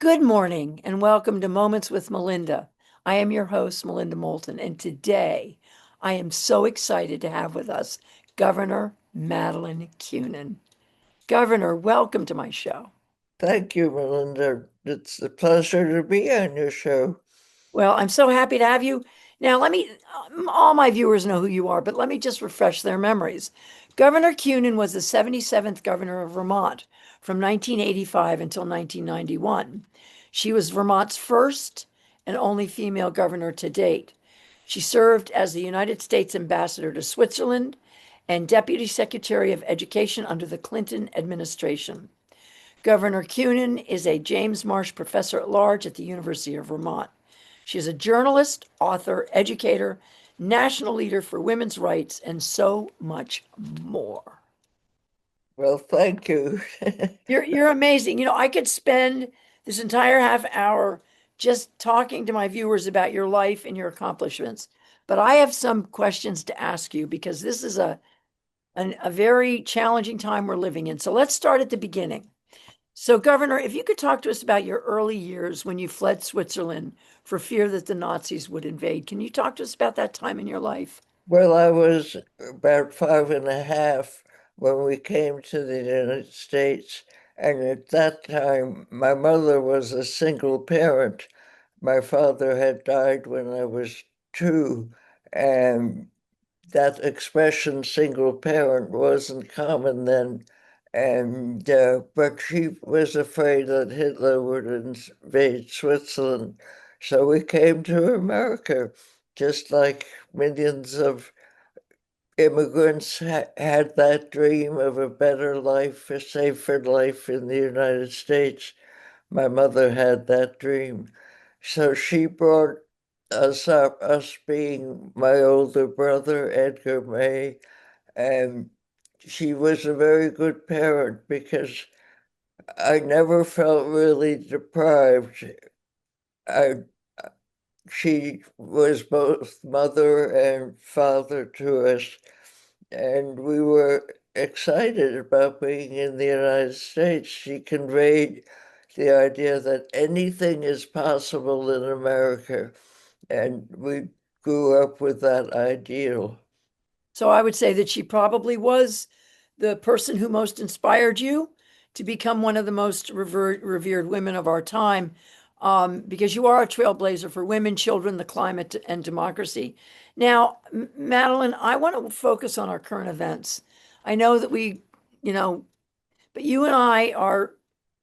Good morning and welcome to Moments with Melinda. I am your host, Melinda Moulton, and today I am so excited to have with us Governor Madeleine Kunin. Governor, welcome to my show. Thank you, Melinda. It's a pleasure to be on your show. Well, I'm so happy to have you. Now, all my viewers know who you are, but let me just refresh their memories. Governor Kunin was the 77th governor of Vermont from 1985 until 1991. She was Vermont's first and only female governor to date. She served as the United States ambassador to Switzerland and Deputy Secretary of Education under the Clinton administration. Governor Kunin is a James Marsh Professor-at-Large at the University of Vermont. She is a journalist, author, educator, national leader for women's rights, and so much more. Well, thank you. You're amazing. I could spend this entire half hour just talking to my viewers about your life and your accomplishments. But I have some questions to ask you because this is a very challenging time we're living in. So let's start at the beginning. So, Governor, if you could talk to us about your early years when you fled Switzerland for fear that the Nazis would invade, can you talk to us about that time in your life? Well, I was about 5.5 when we came to the United States, and at that time, my mother was a single parent. My father had died when I was 2, and that expression, single parent, wasn't common then. And but she was afraid that Hitler would invade Switzerland. So we came to America, just like millions of immigrants had that dream of a better life, a safer life in the United States. My mother had that dream. So she brought us up, us being my older brother, Edgar May, and she was a very good parent because I never felt really deprived. I, she was both mother and father to us, and we were excited about being in the United States. She conveyed the idea that anything is possible in America, and we grew up with that ideal. So, I would say that she probably was the person who most inspired you to become one of the most revered women of our time, because you are a trailblazer for women, children, the climate, and democracy. Now, Madeline, I want to focus on our current events. I know that you know, but you and I are,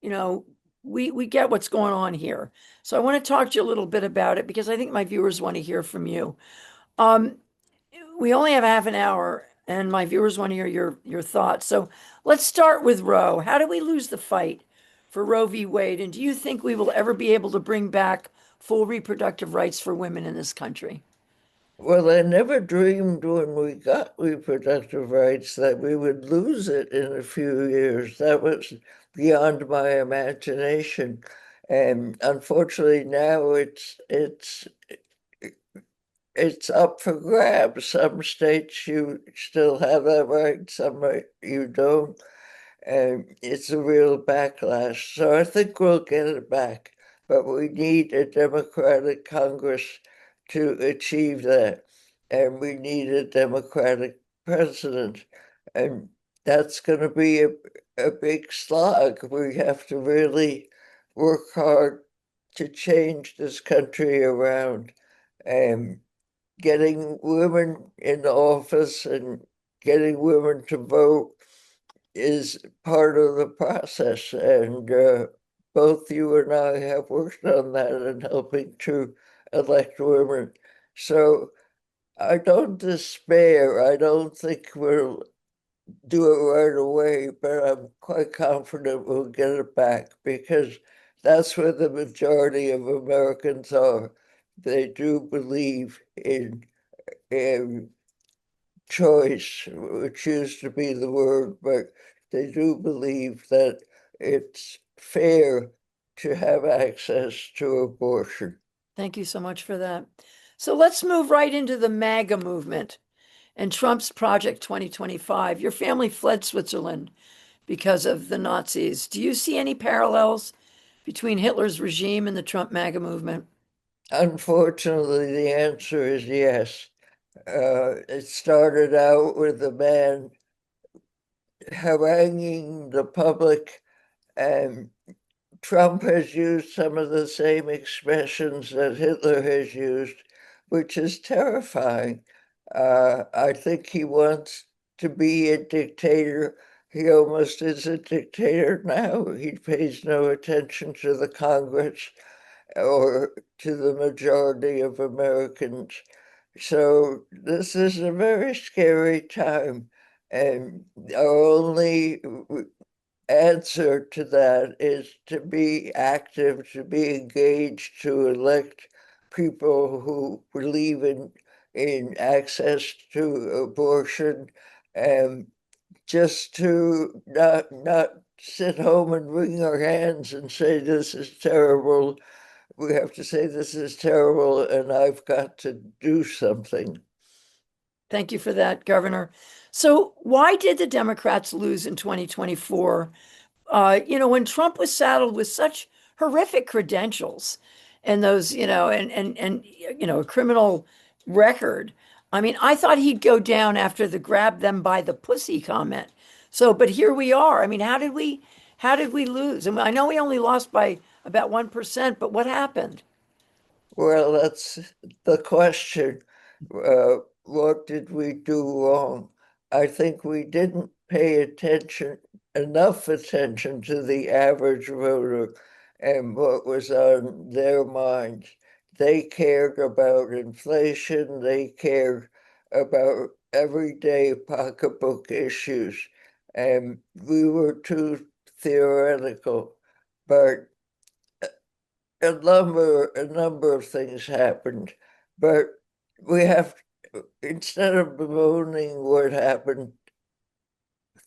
you know, we get what's going on here. So I want to talk to you a little bit about it because I think my viewers want to hear from you. Um, we only have half an hour, and my viewers want to hear your thoughts. So let's start with Roe. How did we lose the fight for Roe v. Wade? And do you think we will ever be able to bring back full reproductive rights for women in this country? Well, I never dreamed when we got reproductive rights that we would lose it in a few years. That was beyond my imagination. And unfortunately now it's up for grabs. Some states you still have that right, you don't. And it's a real backlash. So I think we'll get it back, but we need a Democratic Congress to achieve that. And we need a Democratic president. And that's going to be a big slog. We have to really work hard to change this country around. And getting women in office and getting women to vote is part of the process. And both you and I have worked on that and helping to elect women. So I don't despair. I don't think we'll do it right away, but I'm quite confident we'll get it back because that's where the majority of Americans are. They do believe in choice, which used to be the word, but they do believe that it's fair to have access to abortion. Thank you so much for that. So let's move right into the MAGA movement and Trump's Project 2025. Your family fled Switzerland because of the Nazis. Do you see any parallels between Hitler's regime and the Trump MAGA movement? Unfortunately, the answer is yes. It started out with a man haranguing the public, and Trump has used some of the same expressions that Hitler has used, which is terrifying. I think he wants to be a dictator. He almost is a dictator now. He pays no attention to the Congress or to the majority of Americans. So this is a very scary time. And our only answer to that is to be active, to be engaged, to elect people who believe in access to abortion, and just to not sit home and wring our hands and say this is terrible. We have to say this is terrible and I've got to do something. Thank you for that, Governor. So, why did the Democrats lose in 2024? When Trump was saddled with such horrific credentials and those, a criminal record. I mean, I thought he'd go down after the grab them by the pussy comment. So, but here we are. I mean, how did we lose? And I know we only lost by about 1%, but what happened? Well, that's the question. What did we do wrong? I think we didn't pay enough attention to the average voter and what was on their minds. They cared about inflation, they cared about everyday pocketbook issues, and we were too theoretical. But a number of things happened, but we have, instead of bemoaning what happened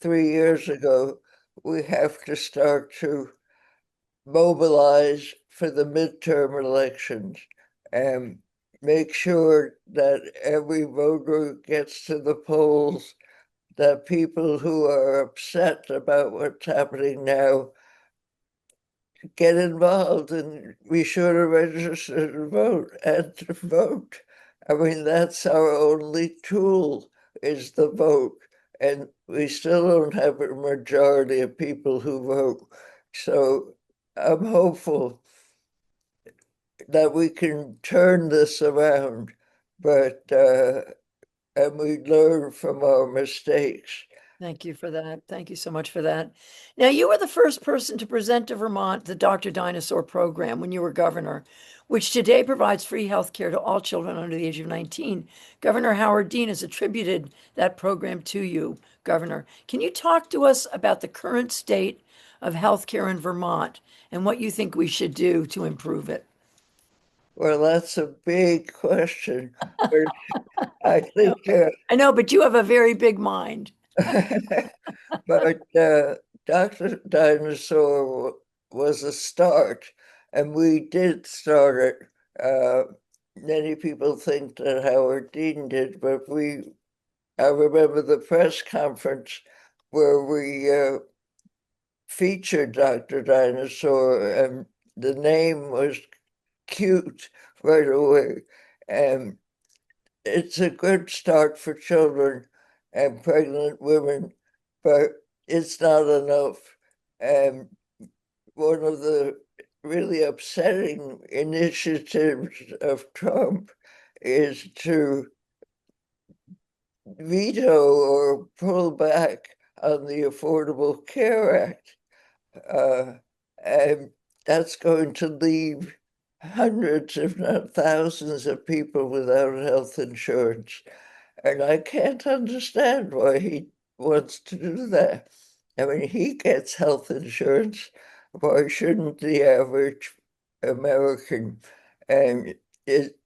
3 years ago, we have to start to mobilize for the midterm elections and make sure that every voter gets to the polls, that people who are upset about what's happening now get involved and be sure to register to vote and to vote. I mean, that's our only tool is the vote. And we still don't have a majority of people who vote. So I'm hopeful that we can turn this around, but and we learn from our mistakes. Thank you for that. Thank you so much for that. Now, you were the first person to present to Vermont the Dr. Dinosaur program when you were governor, which today provides free health care to all children under the age of 19. Governor Howard Dean has attributed that program to you, Governor. Can you talk to us about the current state of health care in Vermont and what you think we should do to improve it? Well, that's a big question, but I No. think I know, but you have a very big mind. but Dr. Dinosaur was a start, and we did start it. Many people think that Howard Dean did, but I remember the press conference where we featured Dr. Dinosaur, and the name was cute right away. And it's a good start for children and pregnant women, but it's not enough. And one of the really upsetting initiatives of Trump is to veto or pull back on the Affordable Care Act. Uh, and that's going to leave hundreds, if not thousands, of people without health insurance. And I can't understand why he wants to do that. I mean, he gets health insurance. Why shouldn't the average American? And it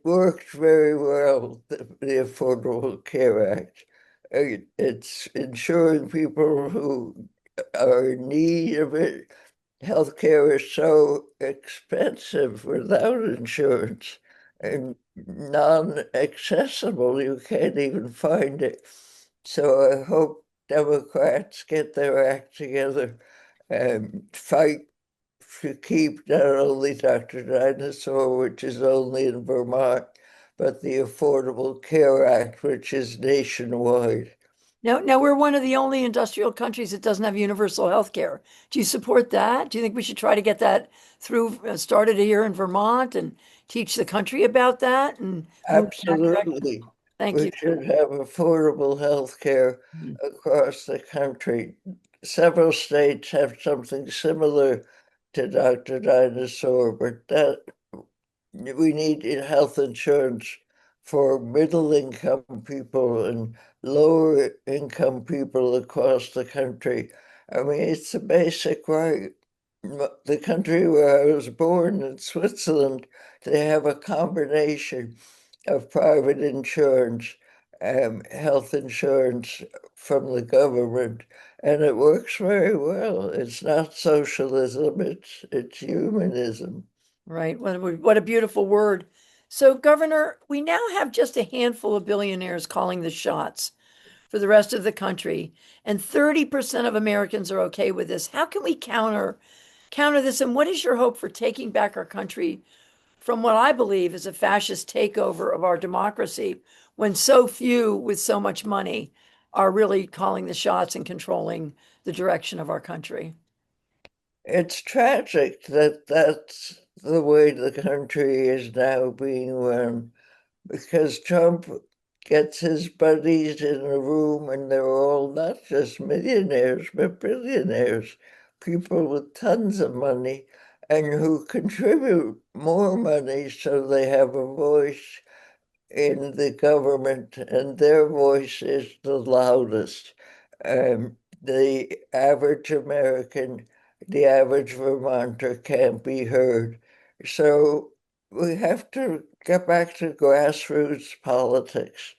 worked very well, the Affordable Care Act. It's ensuring people who are in need of it. Healthcare is so expensive without insurance and non-accessible. You can't even find it. So I hope Democrats get their act together and fight to keep not only Dr. Dinosaur, which is only in Vermont, but the Affordable Care Act, which is nationwide. Now we're one of the only industrial countries that doesn't have universal health care. Do you support that? Do you think we should try to get that through, started here in Vermont and teach the country about that and move in that direction? Absolutely. Thank We you. should have affordable health care Mhm. across the country. Several states have something similar to Dr. Dinosaur, but that we need health insurance for middle income people and lower income people across the country. I mean, it's a basic right. The country where I was born in Switzerland, they have a combination of private insurance and health insurance from the government, and it works very well. It's not socialism, it's humanism. Right. What a beautiful word. So, Governor, we now have just a handful of billionaires calling the shots for the rest of the country, and 30% of Americans are okay with this. How can we counter this? And what is your hope for taking back our country from what I believe is a fascist takeover of our democracy when so few with so much money are really calling the shots and controlling the direction of our country? It's tragic that that's the way the country is now being run because Trump gets his buddies in a room and they're all not just millionaires, but billionaires, people with tons of money and who contribute more money so they have a voice in the government, and their voice is the loudest. The average American, the average Vermonter can't be heard. So we have to get back to grassroots politics,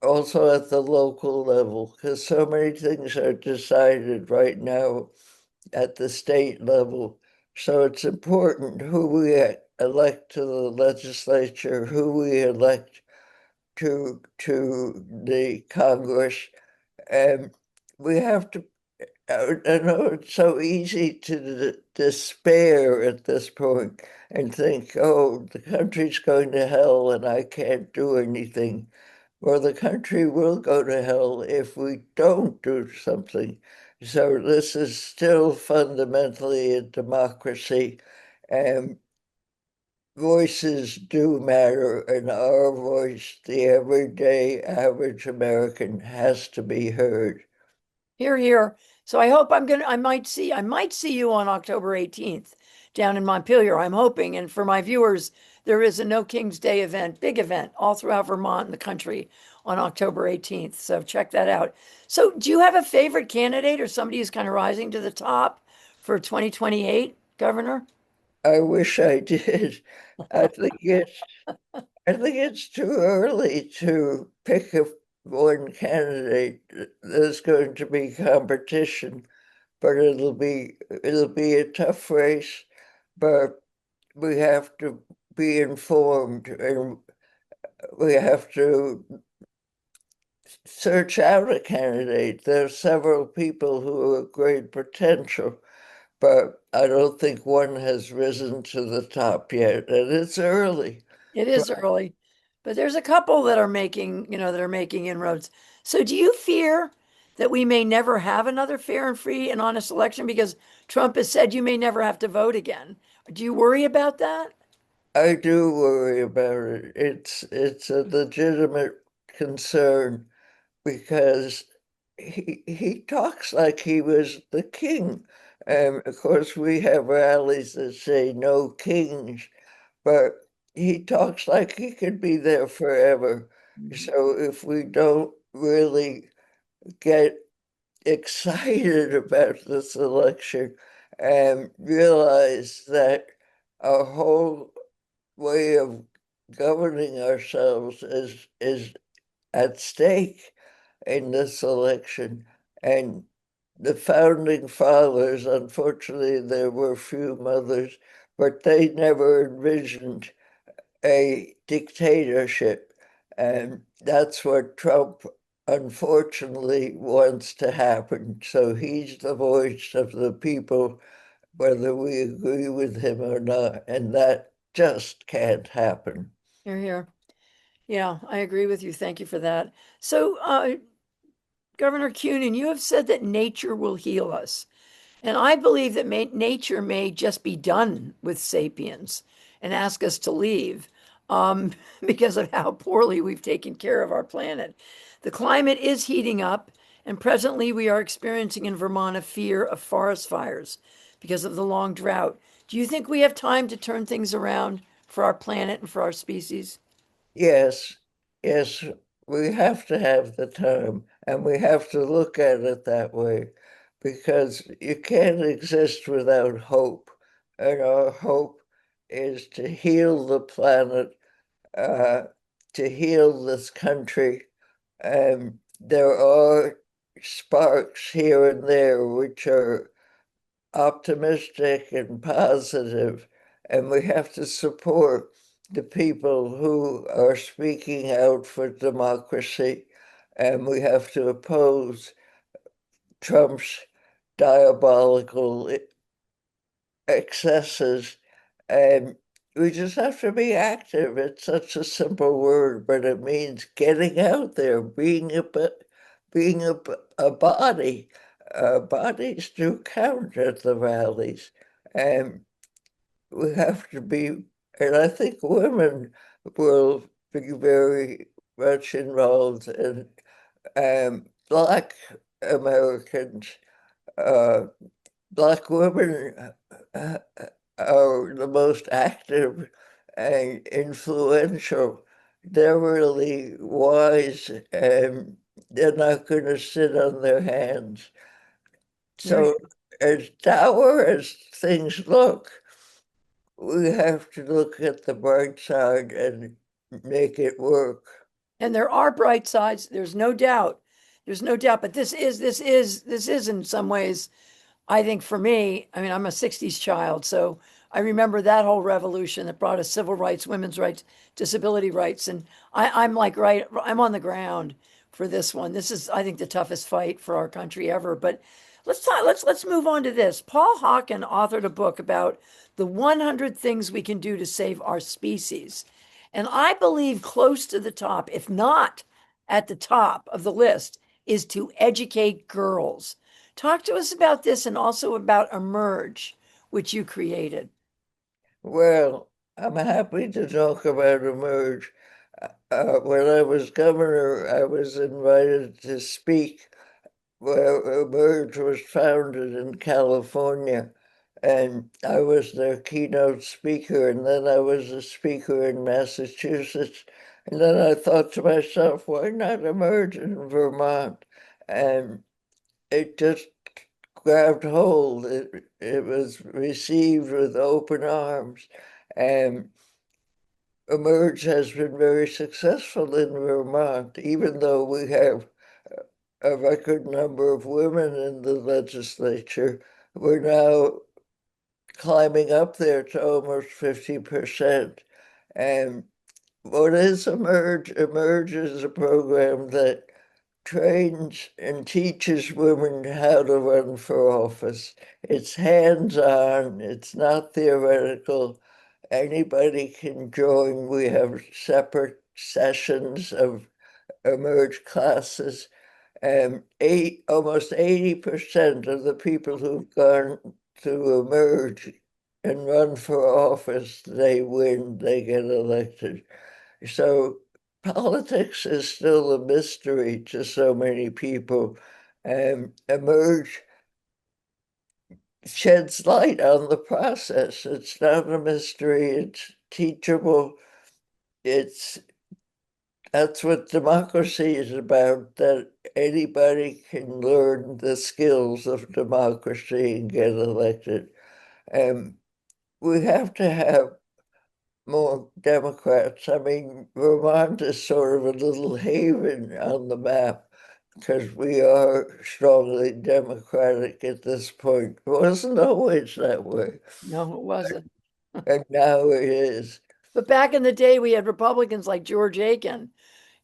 also at the local level, because so many things are decided right now at the state level. So it's important who we elect to the legislature, who we elect to the Congress, and we have to. I know it's so easy to despair at this point and think, "Oh, the country's going to hell, and I can't do anything." Well, the country will go to hell if we don't do something. So this is still fundamentally a democracy, and voices do matter, and our voice, the everyday average American, has to be heard. Here, here. So I might see you on October 18th down in Montpelier. I'm hoping. And for my viewers, there is a No King's Day event, big event all throughout Vermont and the country on October 18th. So check that out. So do you have a favorite candidate or somebody who's kind of rising to the top for 2028, Governor? I wish I did. I think it's I think it's too early to pick one candidate. There's going to be competition, but it'll be a tough race. But we have to be informed, and we have to search out a candidate. There are several people who have great potential, but I don't think one has risen to the top yet, and it's early. It But is early, but there's a couple that are that are making inroads. So do you fear that we may never have another fair and free and honest election because Trump has said you may never have to vote again? Do you worry about that? I do worry about it. It's a legitimate concern because he talks like he was the king. And of course, we have rallies that say no kings, but he talks like he could be there forever. Mhm. So if we don't really get excited about this election and realize that our whole way of governing ourselves is at stake in this election. And the founding fathers, unfortunately, there were few mothers, but they never envisioned a dictatorship. And that's what Trump unfortunately wants to happen. So he's the voice of the people whether we agree with him or not. And that just can't happen. You're here. Yeah, I agree with you. Thank you for that. So, Governor Kunin, you have said that nature will heal us. And I believe that nature may just be done with sapiens and ask us to leave because of how poorly we've taken care of our planet. The climate is heating up, and presently we are experiencing in Vermont a fear of forest fires because of the long drought. Do you think we have time to turn things around for our planet and for our species? Yes, yes, we have to have the time and we have to look at it that way because you can't exist without hope. And our hope is to heal the planet, uh, to heal this country. And there are sparks here and there which are optimistic and positive, and we have to support the people who are speaking out for democracy, and we have to oppose Trump's diabolical excesses. And we just have to be active. It's such a simple word, but it means getting out there, being a body. Bodies do count at the rallies, and we have to be. And I think women will be very much involved, and Black Americans. Uh, Black women uh, are the most active and influential. They're really wise and they're not going to sit on their hands. You're So, as dour as things look, we have to look at the bright side and make it work. And there are bright sides. There's no doubt. There's no doubt. But this is in some ways, I think for me, I mean, I'm a 60s child, so I remember that whole revolution that brought us civil rights, women's rights, disability rights. And I'm like, right, I'm on the ground for this one. This is, I think, the toughest fight for our country ever. But let's move on to this. Paul Hawken authored a book about the 100 things we can do to save our species. And I believe close to the top, if not at the top of the list, is to educate girls. Talk to us about this and also about Emerge, which you created. Well, I'm happy to talk about Emerge. When I was governor, I was invited to speak where Emerge was founded in California. And I was their keynote speaker, and then I was a speaker in Massachusetts. And then I thought to myself, why not Emerge in Vermont? And it just grabbed hold. It was received with open arms. And Emerge has been very successful in Vermont, even though we have a record number of women in the legislature. We're now climbing up there to almost 50%. And what is Emerge? Emerge is a program that trains and teaches women how to run for office. It's hands-on, it's not theoretical. Anybody can join. We have separate sessions of Emerge classes. And almost 80% of the people who've gone to emerge and run for office, they win, they get elected. So politics is still a mystery to so many people. And Emerge sheds light on the process. It's not a mystery, it's teachable. It's That's what democracy is about, that anybody can learn the skills of democracy and get elected. And we have to have more Democrats. I mean, Vermont is sort of a little haven on the map because we are strongly Democratic at this point. It wasn't always that way, No, it wasn't. and now it is. But back in the day, we had Republicans like George Aiken,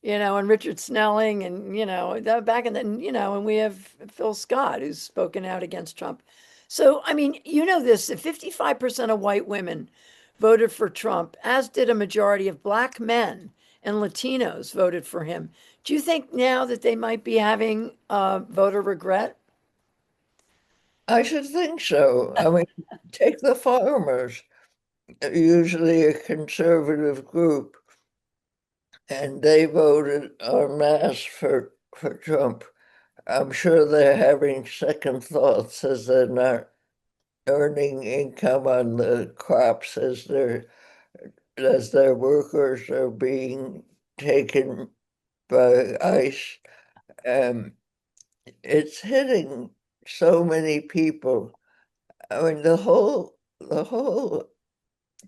and Richard Snelling, and, that back in the, and we have Phil Scott, who's spoken out against Trump. So, I mean, you know this, that 55% of white women voted for Trump, as did a majority of black men and Latinos voted for him. Do you think now that they might be having voter regret? I should think so. I mean, take the farmers, usually a conservative group, and they voted en masse for Trump. I'm sure they're having second thoughts as they're not earning income on the crops as their workers are being taken by ICE. Um, it's hitting so many people. I mean, the whole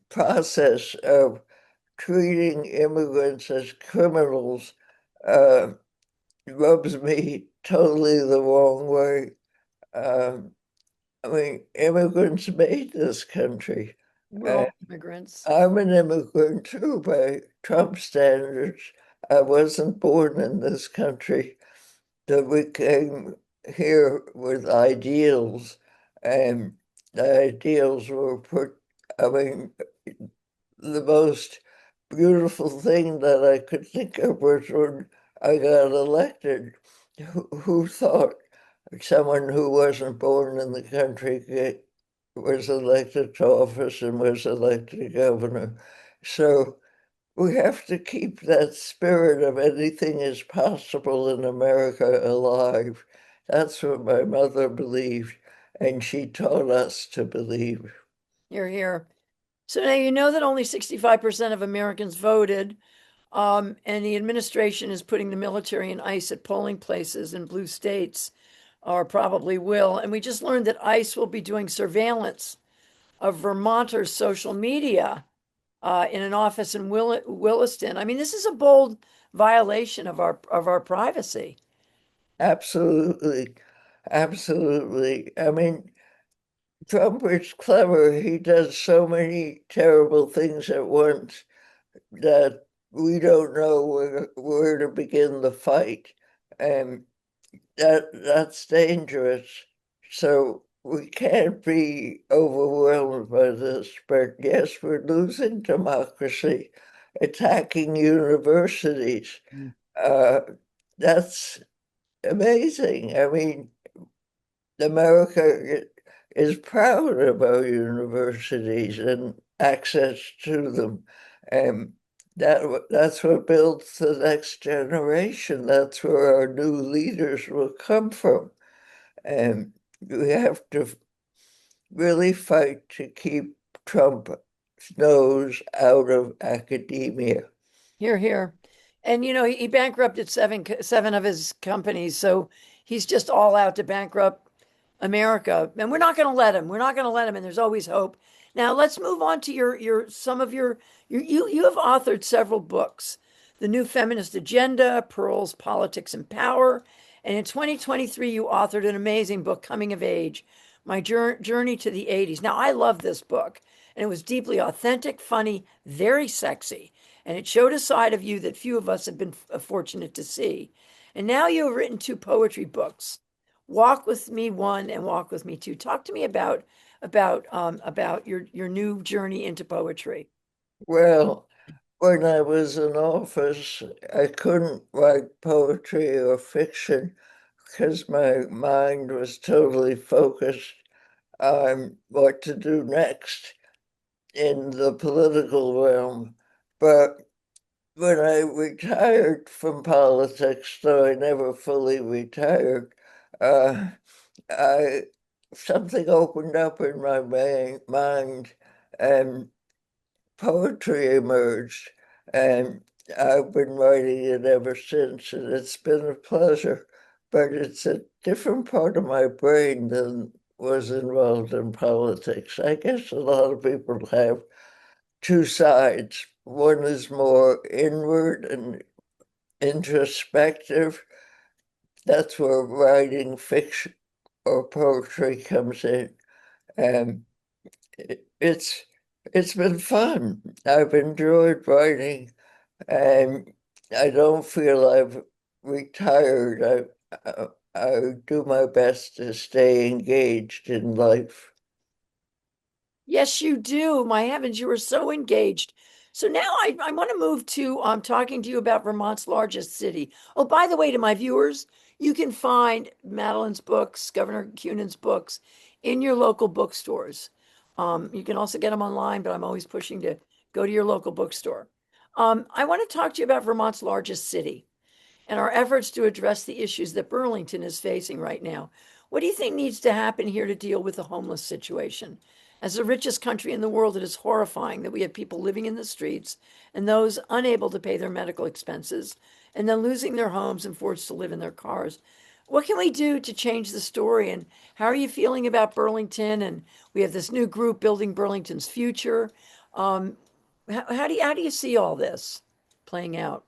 process of treating immigrants as criminals uh, rubs me totally the wrong way. Um, I mean, immigrants made this country. We're Uh, all immigrants. I'm an immigrant too, by Trump standards. I wasn't born in this country, that we came here with ideals, and the ideals were put, I mean, the most beautiful thing that I could think of was when I got elected. Who thought someone who wasn't born in the country was elected to office and was elected governor? So we have to keep that spirit of anything is possible in America alive. That's what my mother believed, and she taught us to believe. You're here. So now you know that only 65% of Americans voted, and the administration is putting the military and ICE at polling places in blue states, or probably will. And we just learned that ICE will be doing surveillance of Vermonters' social media in an office in Williston. I mean, this is a bold violation of our privacy. Absolutely, absolutely. I mean, Trump is clever. He does so many terrible things at once that we don't know where to begin the fight. And that's dangerous. So we can't be overwhelmed by this. But yes, we're losing democracy, attacking universities. Mm. Uh, that's amazing. I mean, America is proud of our universities and access to them. And that's what builds the next generation. That's where our new leaders will come from. And we have to really fight to keep Trump's nose out of academia. Here, here. And you know, he bankrupted seven of his companies, so he's just all out to bankrupt America. And we're not going to let him. We're not going to let him, and there's always hope. Now, let's move on to your some of you have authored several books. The New Feminist Agenda, Pearls, Politics and Power. And in 2023, you authored an amazing book, Coming of Age, My Journey to the 80s. Now, I love this book, and it was deeply authentic, funny, very sexy, and it showed a side of you that few of us have been fortunate to see. And now you have written two poetry books, Walk with Me One and Walk with Me Two. Talk to me about your new journey into poetry. Well, when I was in office, I couldn't write poetry or fiction because my mind was totally focused on what to do next in the political realm. But when I retired from politics, though I never fully retired, uh, I something opened up in my mind, and poetry emerged, and I've been writing it ever since, and it's been a pleasure. But it's a different part of my brain than was involved in politics. I guess a lot of people have two sides. One is more inward and introspective. That's where writing fiction or poetry comes in. And it's been fun. I've enjoyed writing, and I don't feel I've retired. I do my best to stay engaged in life. Yes, you do. My heavens, you are so engaged. So now I want to move to talking to you about Vermont's largest city. Oh, by the way, to my viewers, you can find Madeleine's books, Governor Kunin's books, in your local bookstores. You can also get them online, but I'm always pushing to go to your local bookstore. I want to talk to you about Vermont's largest city and our efforts to address the issues that Burlington is facing right now. What do you think needs to happen here to deal with the homeless situation? As the richest country in the world, it is horrifying that we have people living in the streets and those unable to pay their medical expenses and then losing their homes and forced to live in their cars. What can we do to change the story? And how are you feeling about Burlington? And we have this new group building Burlington's future. Um, how do you see all this playing out?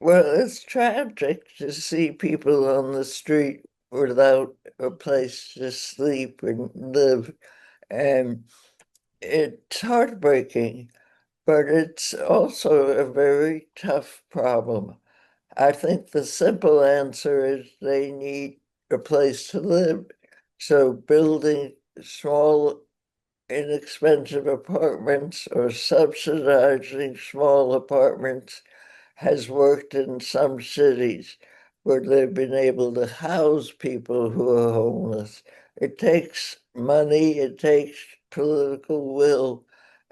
Well, it's tragic to see people on the street without a place to sleep and live. And it's heartbreaking, but it's also a very tough problem. I think the simple answer is they need a place to live. So building small, inexpensive apartments or subsidizing small apartments has worked in some cities where they've been able to house people who are homeless. It takes money, it takes political will,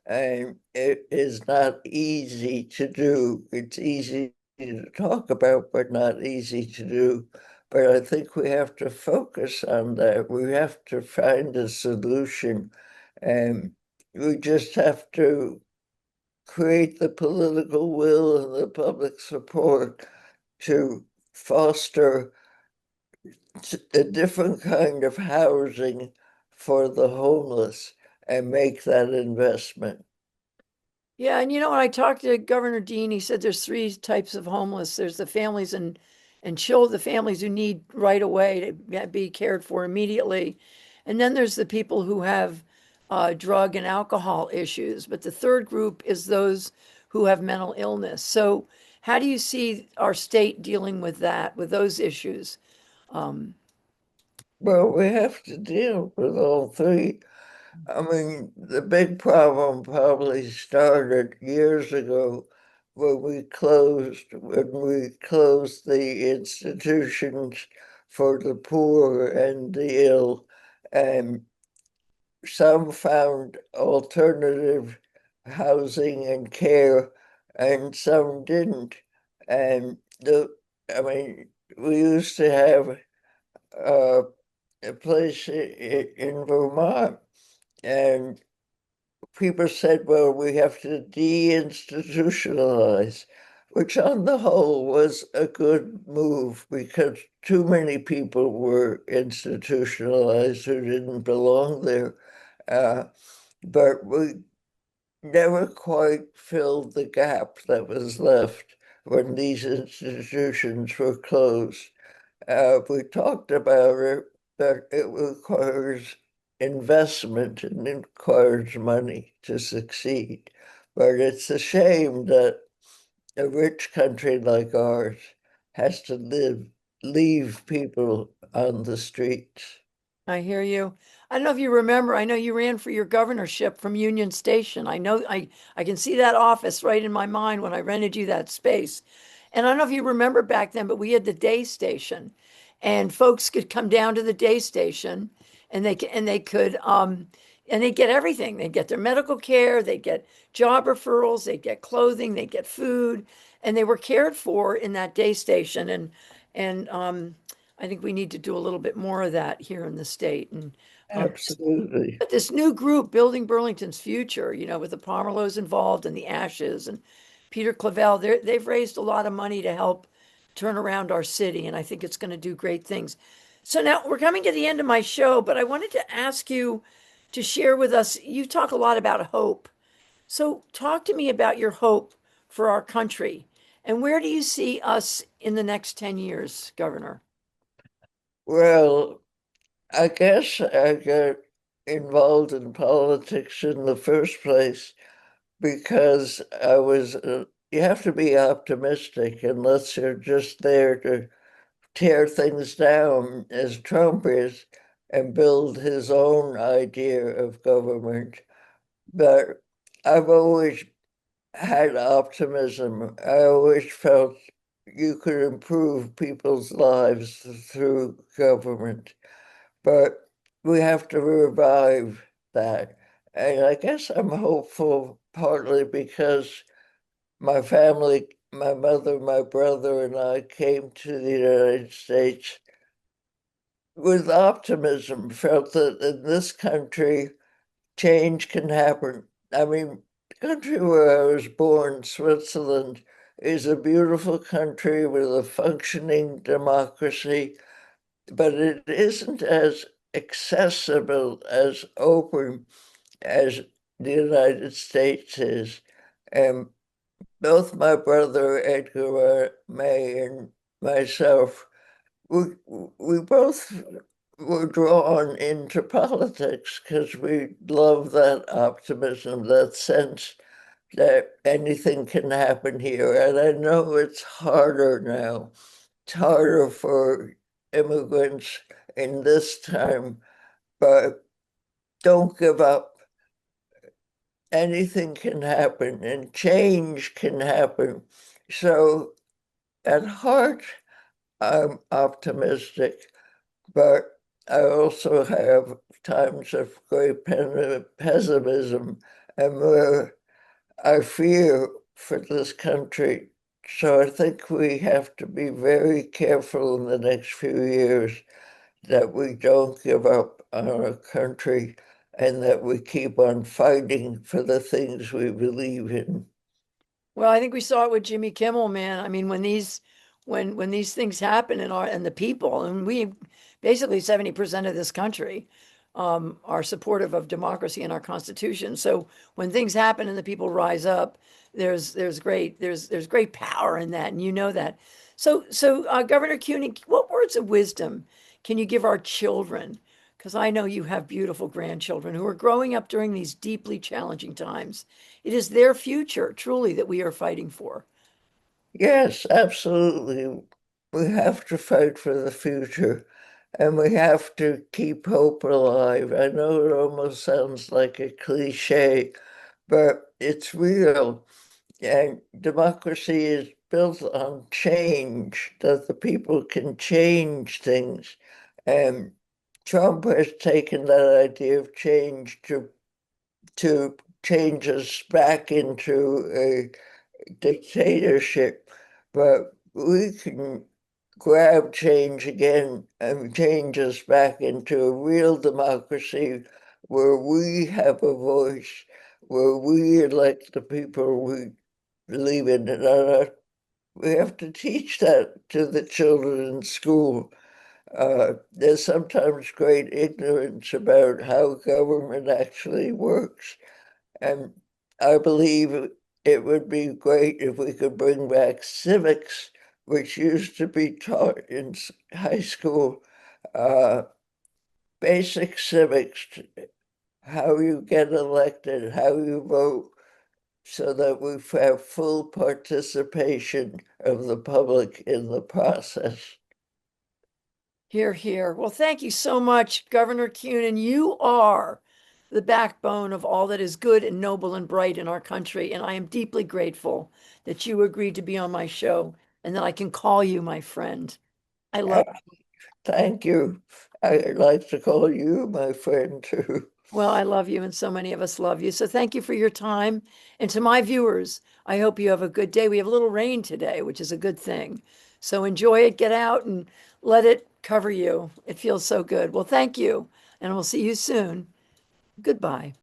and it is not easy to do. It's easy to talk about, but not easy to do. But I think we have to focus on that. We have to find a solution, and we just have to create the political will and the public support to foster a different kind of housing for the homeless and make that investment. Yeah, and when I talked to Governor Dean, he said there's three types of homeless. There's the families and children, the families who need right away to be cared for immediately, and then there's the people who have drug and alcohol issues. But the third group is those who have mental illness. So, how do you see our state dealing with that, with those issues? Um, Well, we have to deal with all three. I mean, the big problem probably started years ago when we closed the institutions for the poor and the ill, and some found alternative housing and care, and some didn't. And I mean, we used to have uh, a place in Vermont, and people said, well, we have to deinstitutionalize, which on the whole was a good move because too many people were institutionalized who didn't belong there. Uh, but we never quite filled the gap that was left when these institutions were closed. We talked about it, but it requires investment and it requires money to succeed. But it's a shame that a rich country like ours has to leave people on the streets. I hear you. I don't know if you remember, I know you ran for your governorship from Union Station. I can see that office right in my mind when I rented you that space. And I don't know if you remember back then, but we had the day station and folks could come down to the day station and they get everything. They get their medical care, they get job referrals, they get clothing, they get food, and they were cared for in that day station. And I think we need to do a little bit more of that here in the state. And um, Absolutely. but this new group, Building Burlington's Future, with the Pomerlows involved and the Ashes and Peter Clavel, they've raised a lot of money to help turn around our city, and I think it's going to do great things. So now we're coming to the end of my show, but I wanted to ask you to share with us. You talk a lot about hope. So talk to me about your hope for our country, and where do you see us in the next 10 years, Governor? Well, I guess I got involved in politics in the first place because you have to be optimistic unless you're just there to tear things down as Trump is and build his own idea of government. But I've always had optimism. I always felt you could improve people's lives through government. But we have to revive that. And I guess I'm hopeful partly because my family, my mother, my brother, and I came to the United States with optimism, felt that in this country, change can happen. I mean, the country where I was born, Switzerland, is a beautiful country with a functioning democracy, but it isn't as accessible, as open as the United States is. And both my brother Edgar May and myself, we, we both were drawn into politics because we love that optimism, that sense that anything can happen here. And I know it's harder now. It's harder for immigrants in this time, but don't give up. Anything can happen and change can happen. So at heart, I'm optimistic, but I also have times of great pessimism and where I fear for this country. So I think we have to be very careful in the next few years that we don't give up on our country and that we keep on fighting for the things we believe in. Well, I think we saw it with Jimmy Kimmel, man. I mean, when these things happen in our and the people, and we basically 70% of this country are supportive of democracy and our Constitution. So when things happen and the people rise up, there's great power in that, and you know that. So Governor Kunin, what words of wisdom can you give our children? Because I know you have beautiful grandchildren who are growing up during these deeply challenging times. It is their future, truly, that we are fighting for. Yes, absolutely. We have to fight for the future and we have to keep hope alive. I know it almost sounds like a cliche, but it's real. And democracy is built on change, that the people can change things. And Trump has taken that idea of change to change us back into a dictatorship, but we can grab change again and change us back into a real democracy where we have a voice, where we elect the people we believe in. And we have to teach that to the children in school. There's sometimes great ignorance about how government actually works. And I believe it would be great if we could bring back civics, which used to be taught in high school, uh, basic civics, how you get elected, how you vote, so that we have full participation of the public in the process. Here, here. Well, thank you so much, Governor Kunin. You are the backbone of all that is good and noble and bright in our country. And I am deeply grateful that you agreed to be on my show and that I can call you my friend. I love Uh, Thank you. I'd like to call you my friend too. Well, I love you, and so many of us love you. So thank you for your time. And to my viewers, I hope you have a good day. We have a little rain today, which is a good thing. So enjoy it, get out and let it cover you. It feels so good. Well, thank you, and we'll see you soon. Goodbye.